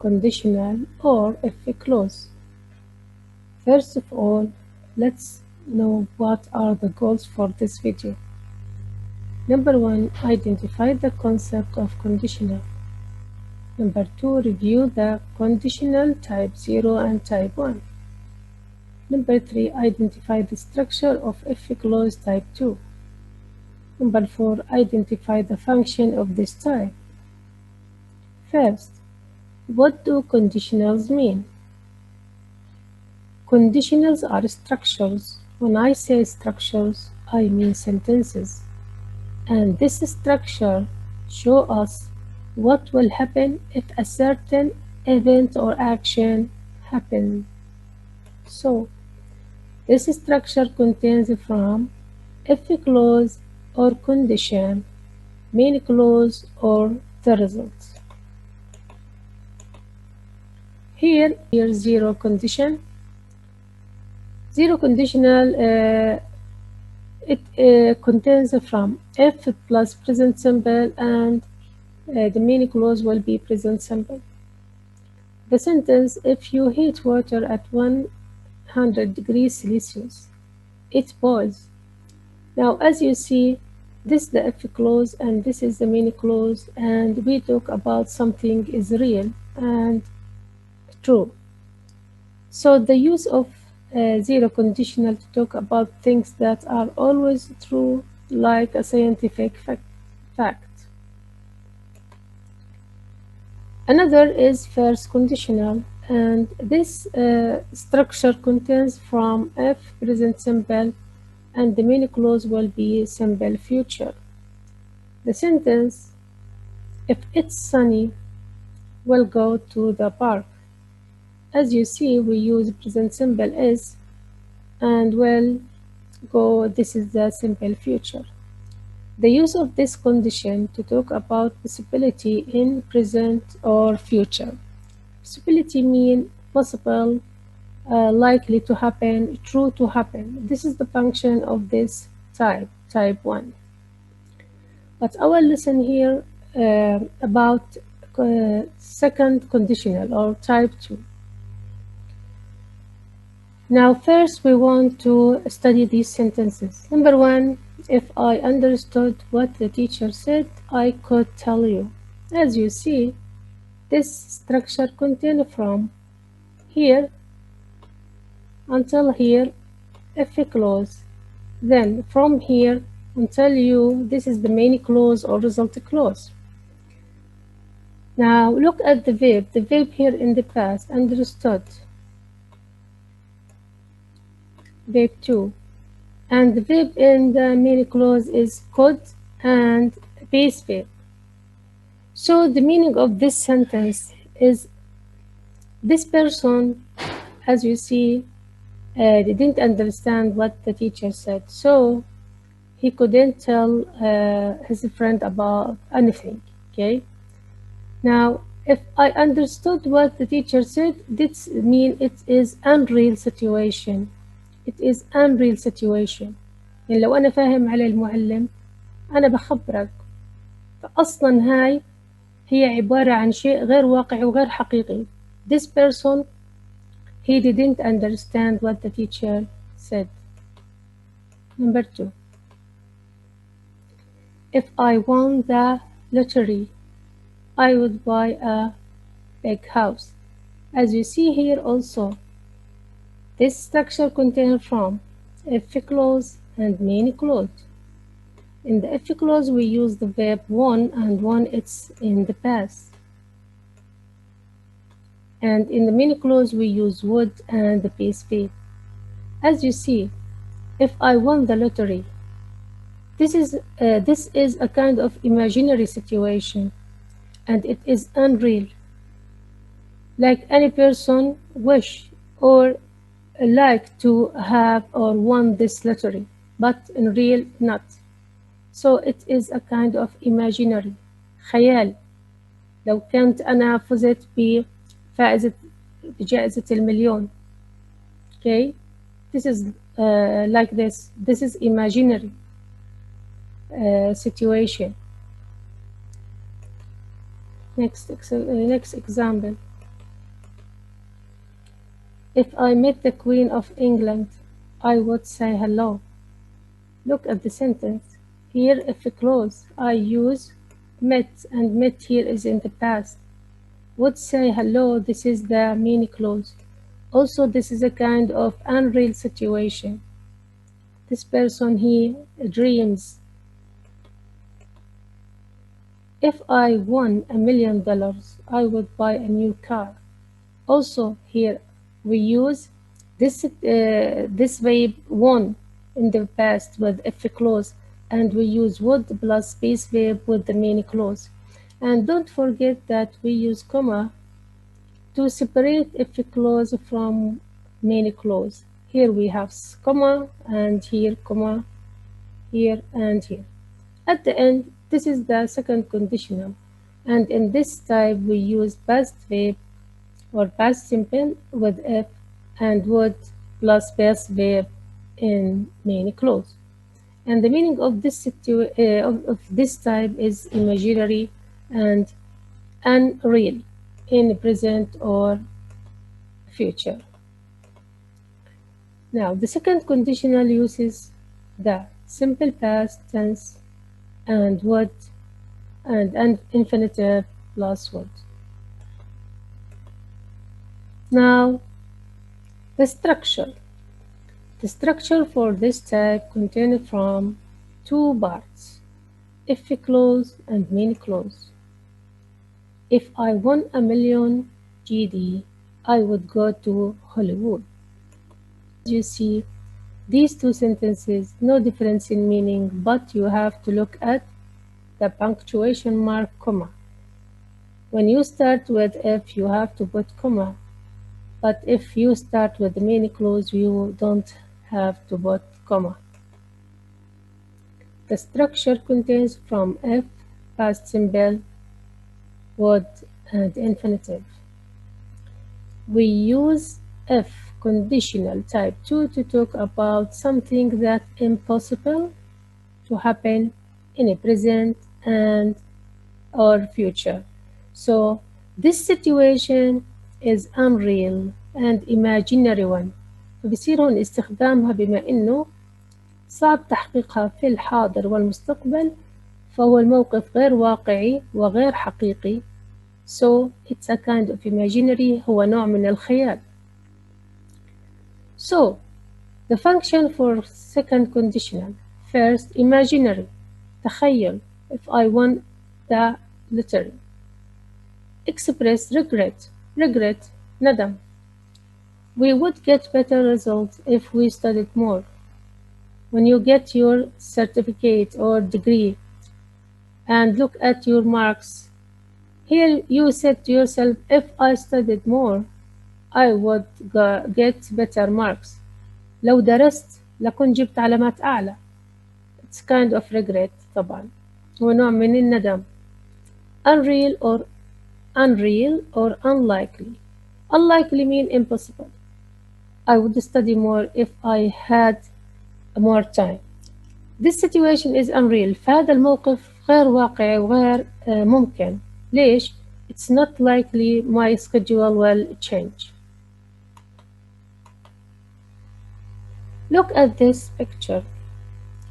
conditional or if clause. First of all, let's know what are the goals for this video. Number 1, identify the concept of conditional. Number 2, review the conditional type 0 and type 1. Number 3, identify the structure of if clause type 2. Number 4, identify the function of this type. First, what do conditionals mean? Conditionals are structures. When I say structures, I mean sentences. And this structure shows us what will happen if a certain event or action happens. So, this structure contains from if clause or condition, main clause or the results. Here zero condition. Zero conditional, it contains from if plus present simple and the main clause will be present simple. The sentence, if you heat water at 100 degrees Celsius, it boils. Now, as you see, this is the if clause and this is the main clause, and we talk about something is real and true. So the use of zero conditional to talk about things that are always true, like a scientific fact. Another is first conditional, and this structure contains from if present simple and the main clause will be simple future. The sentence, if it's sunny, we'll go to the park. As you see, we use present simple is and will go, this is the simple future. The use of this condition to talk about possibility in present or future. Possibility means possible, likely to happen, true to happen. This is the function of this type 1. But our lesson here about second conditional or type 2. Now first we want to study these sentences. Number 1, if I understood what the teacher said, I could tell you. As you see, this structure contains from here until here, if clause. Then from here until you, this is the main clause or result clause. Now look at the verb here in the past, understood. Verb 2, and the verb in the main clause is could and base verb. So the meaning of this sentence is this person, as you see, didn't understand what the teacher said, so he couldn't tell his friend about anything. Okay, now if I understood what the teacher said, this means it is unreal situation. It is unreal situation. يعني لو أنا فاهم على المعلم أنا بخبرك، فأصلا هاي هي عبارة عن شيء غير واقعي وغير حقيقي. This person, he didn't understand what the teacher said. Number 2, if I won the lottery, I would buy a big house. As you see here also, this structure contains from if clause and main clause. In the if clause, we use the verb won, and won it's in the past. And in the main clause, we use would and the base verb. As you see, if I won the lottery, this is a kind of imaginary situation, and it is unreal. Like any person wish or like to have or won this lottery, but in real not. So it is a kind of imaginary, خيال. لو كنت أنا فزت بجائزة المليون. Okay, this is like this. This is imaginary situation. Next example. If I met the Queen of England, I would say hello. Look at the sentence. Here, if a clause, I use met, and met here is in the past. Would say hello, this is the mini clause. Also, this is a kind of unreal situation. This person, he dreams. If I won $1 million, I would buy a new car. Also, here we use this verb won in the past with if clause, and we use would plus base verb with the main clause. And don't forget that we use comma to separate if clause from main clause. Here we have comma, and here comma, here and here. At the end, this is the second conditional, and in this type we use past verb or past simple with if and would plus past verb in main clause. And the meaning of this type is imaginary and unreal in present or future. Now, the second conditional uses the simple past tense and would and an infinitive plus would. Now, the structure. The structure for this type contains from two parts, if clause and main clause. If I won $1 million GD, I would go to Hollywood. As you see, these two sentences, no difference in meaning, but you have to look at the punctuation mark, comma. When you start with if, you have to put comma, but if you start with the main clause, you don't have to put comma. The structure contains from if, past simple, would, and infinitive. We use if conditional type 2 to talk about something that's impossible to happen in a present and or future. So this situation is unreal and imaginary one. فبصير هون استخدامها بما إنه صعب تحقيقها في الحاضر والمستقبل، فهو الموقف غير واقعي وغير حقيقي. So it's a kind of imaginary، هو نوع من الخيال. So the function for second conditional. First, imaginary. تخيل. If I won the lottery. Express regret. Regret. ندم. We would get better results if we studied more. When you get your certificate or degree and look at your marks, here you said to yourself, if I studied more, I would get better marks. لو درست لكن جبت علامات أعلى. It's kind of regret طبعا. هو نوع من الندم. Unreal or unlikely. Unlikely mean impossible. I would study more if I had more time. This situation is unreal. فهذا الموقف غير واقعي وغير ممكن. ليش؟ It's not likely my schedule will change. Look at this picture.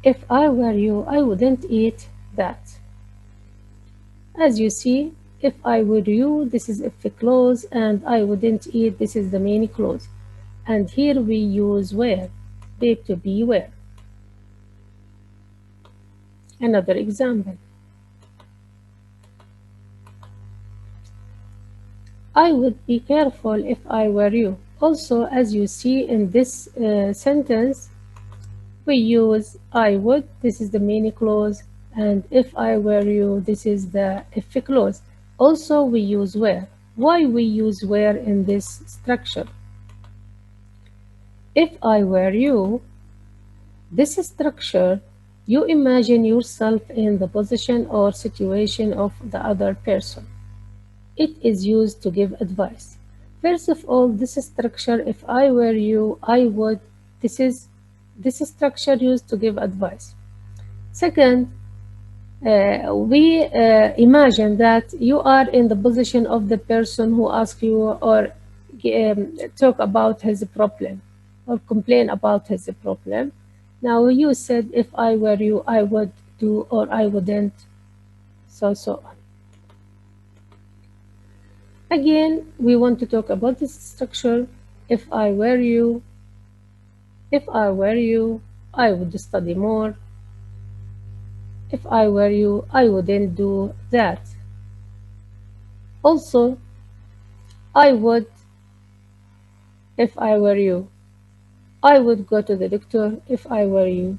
If I were you, I wouldn't eat that. As you see, if I were you, this is if clause, and I wouldn't eat, this is the main clause. And here we use where, verb to be where. Another example. I would be careful if I were you. Also, as you see in this sentence, we use I would, this is the main clause, and if I were you, this is the if clause. Also, we use where. Why we use where in this structure? If I were you, this structure, you imagine yourself in the position or situation of the other person. It is used to give advice. First of all, this structure, if I were you, I would, this structure used to give advice. Second, we imagine that you are in the position of the person who asks you or talk about his problem or complain about his problem. Now you said, if I were you, I would do or I wouldn't, so on. Again, we want to talk about this structure. If I were you, I would study more. If I were you, I wouldn't do that. Also, I would, if I were you, I would go to the doctor if I were you.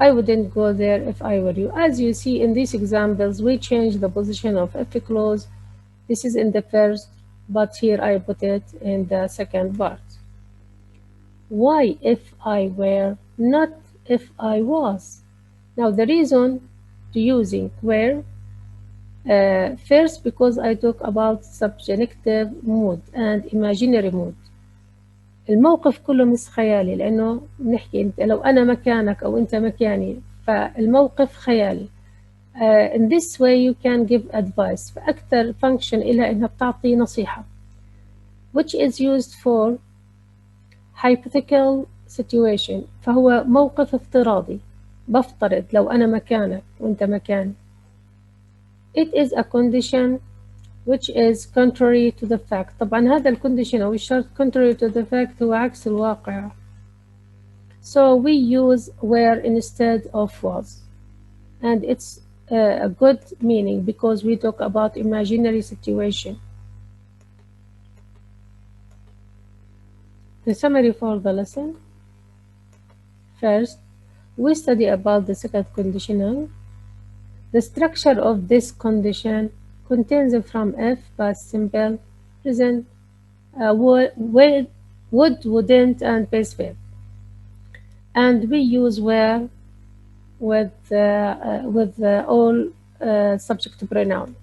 I wouldn't go there if I were you. As you see in these examples, we change the position of if clause. This is in the first, but here I put it in the second part. Why if I were, not if I was? Now the reason to using were, first, because I talk about subjective mood and imaginary mood. الموقف كله مش خيالي، لأنه نحكي أنت لو أنا مكانك أو أنت مكاني فالموقف خيالي. In this way you can give advice. فأكثر function إلها إنها بتعطي نصيحة. Which is used for hypothetical situation. فهو موقف افتراضي. بفترض لو أنا مكانك وأنت مكاني. It is a condition which is contrary to the fact. طبعا هذا الcondition أو الشرط contrary to the fact هو عكس الواقع. So we use were instead of was. And it's a good meaning because we talk about imaginary situation. The summary for the lesson. First, we study about the second conditional. The structure of this condition contains from if, past simple, present, would, wouldn't, and base verb. And we use were with all subject pronoun.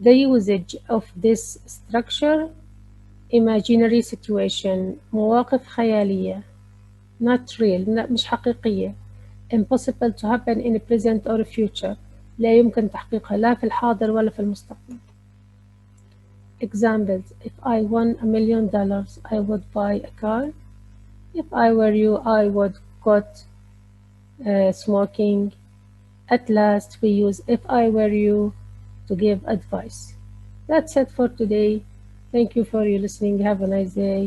The usage of this structure: imaginary situation, مواقف خيالية, not real, مش حقيقية, impossible to happen in the present or future, لا يمكن تحقيقها لا في الحاضر ولا في المستقبل. Examples: if I won $1 million, I would buy a car. If I were you, I would quit smoking. At last, we use if I were you to give advice. That's it for today. Thank you for your listening. Have a nice day.